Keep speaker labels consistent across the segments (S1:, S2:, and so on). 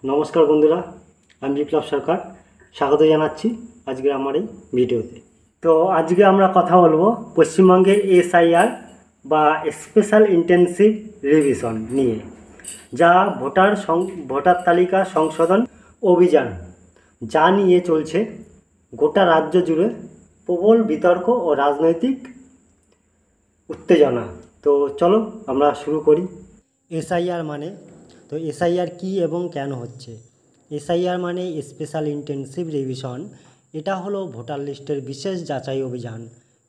S1: নমস্কার বন্ধুরা, আমি বিপ্লব সরকার স্বাগত জানাচ্ছি আজকে আমার এই ভিডিওতে। তো আজকে আমরা কথা বলবো পশ্চিমবঙ্গের এসআইআর বা স্পেশাল ইন্টেনসিভ রিভিশন নিয়ে, যা ভোটার তালিকা সংশোধন অভিযান, যা নিয়ে চলছে গোটা রাজ্য জুড়ে প্রবল বিতর্ক ও রাজনৈতিক উত্তেজনা। তো চলো আমরা শুরু করি। এসআইআর মানে, তো এসআইআর কী এবং কেন হচ্ছে? এসআইআর মানে স্পেশাল ইন্টেনসিভ রিভিশন। এটা হলো ভোটার লিস্টের বিশেষ যাচাই অভিযান।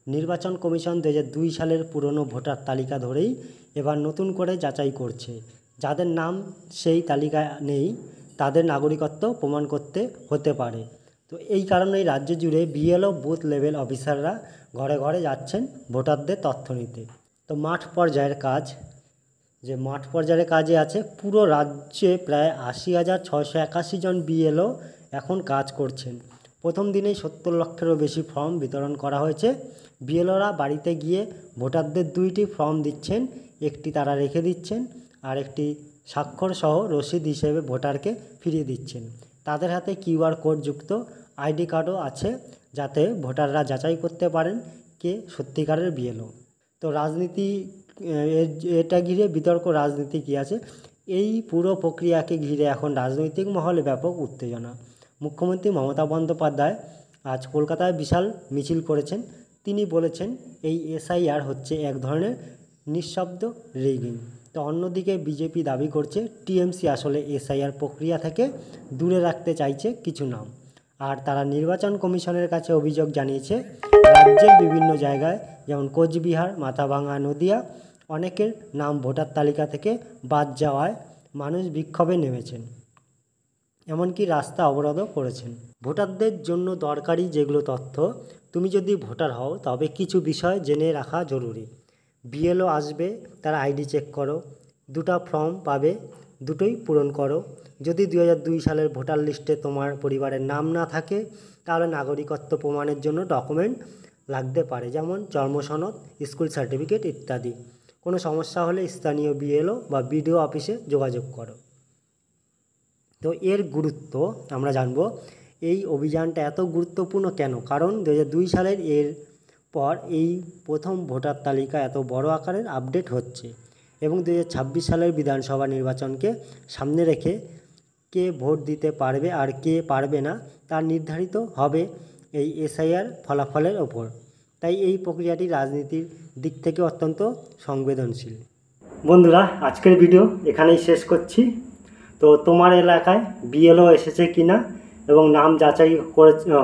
S1: নির্বাচন কমিশন 2002 সালের পুরনো ভোটার তালিকা ধরেই এবার নতুন করে যাচাই করছে। যাদের নাম সেই তালিকা নেই তাদের নাগরিকত্ব প্রমাণ করতে হতে পারে। তো এই কারণেই রাজ্য জুড়ে বিএলও বুথ লেভেল অফিসাররা ঘরে ঘরে যাচ্ছেন ভোটারদের তথ্য নিতে। তো মাঠ পর্যায়ের কাজে আছে পুরো রাজ্যে প্রায় 80,681 জন বিএলও এখন কাজ করছেন। প্রথম দিনেই 70 লক্ষেরও বেশি ফর্ম বিতরণ করা হয়েছে। বিএলওরা বাড়িতে গিয়ে ভোটারদের 2টি ফর্ম দিচ্ছেন, একটি তারা রেখে দিচ্ছেন আর একটি স্বাক্ষর সহ রসিদ হিসেবে ভোটারকে ফিরিয়ে দিচ্ছেন। তাদের হাতে কিউআর কোড যুক্ত আইডি কার্ডও আছে, যাতে ভোটাররা যাচাই করতে পারেন কে সত্যিকারের বিএলও। তো রাজনীতি, এটা ঘিরে বিতর্ক রাজনীতি কী আছে? এই পুরো প্রক্রিয়াকে ঘিরে এখন রাজনৈতিক মহলে ব্যাপক উত্তেজনা। মুখ্যমন্ত্রী মমতা বন্দ্যোপাধ্যায় আজ কলকাতায় বিশাল মিছিল করেছেন। তিনি বলেছেন এই এসআইআর হচ্ছে এক ধরনের নিঃশব্দ রিগিং। তো অন্যদিকে বিজেপি দাবি করছে টিএমসি আসলে এসআইআর প্রক্রিয়া থেকে দূরে রাখতে চাইছে কিছু নাম। আর তারা নির্বাচন কমিশনের কাছে অভিযোগ জানিয়েছে রাজ্যের বিভিন্ন জায়গায়, যেমন কোচবিহার, মাথাভাঙা, নদিয়া, অনেকের নাম ভোটার তালিকা থেকে বাদ যাওয়ায় মানুষ বিক্ষোভে নেমেছেন, এমনকি রাস্তা অবরোধও করেছেন। ভোটারদের জন্য দরকারি যেগুলো তথ্য, তুমি যদি ভোটার হও তবে কিছু বিষয় জেনে রাখা জরুরি। বিএলও আসবে, তার আইডি চেক করো, 2টা ফর্ম পাবে, দুটোই পূরণ করো। যদি 2002 সালের ভোটার লিস্টে তোমার পরিবারের নাম না থাকে তাহলে নাগরিকত্ব প্রমাণের জন্য ডকুমেন্ট লাগতে পারে, যেমন জন্ম সনদ, স্কুল সার্টিফিকেট ইত্যাদি। কোনো সমস্যা হলে স্থানীয় বিএলও বা বিডিও অফিসে যোগাযোগ করো। তো এর গুরুত্ব আমরা জানব। এই অভিযানটা এত গুরুত্বপূর্ণ কেন? কারণ 2002 সালের এর পর এই প্রথম ভোটার তালিকা এত বড় আকারের আপডেট হচ্ছে এবং 2026 সালের বিধানসভা নির্বাচনকে সামনে রেখে কে ভোট দিতে পারবে আর কে পারবে না তা নির্ধারিত হবে এই এসআইআর ফলাফলের ওপর। তাই এই প্রক্রিয়াটি রাজনীতির দিক থেকে অত্যন্ত সংবেদনশীল। বন্ধুরা, আজকের ভিডিও এখানেই শেষ করছি। তো তোমার এলাকায় বিএলও এসেছে কিনা এবং নাম যাচাই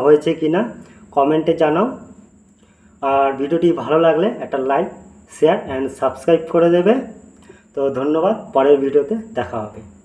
S1: হয়েছে কিনা কমেন্টে জানাও। আর ভিডিওটি ভালো লাগলে একটা লাইক, শেয়ার অ্যান্ড সাবস্ক্রাইব করে দেবে। তো ধন্যবাদ, পরের ভিডিওতে দেখা হবে।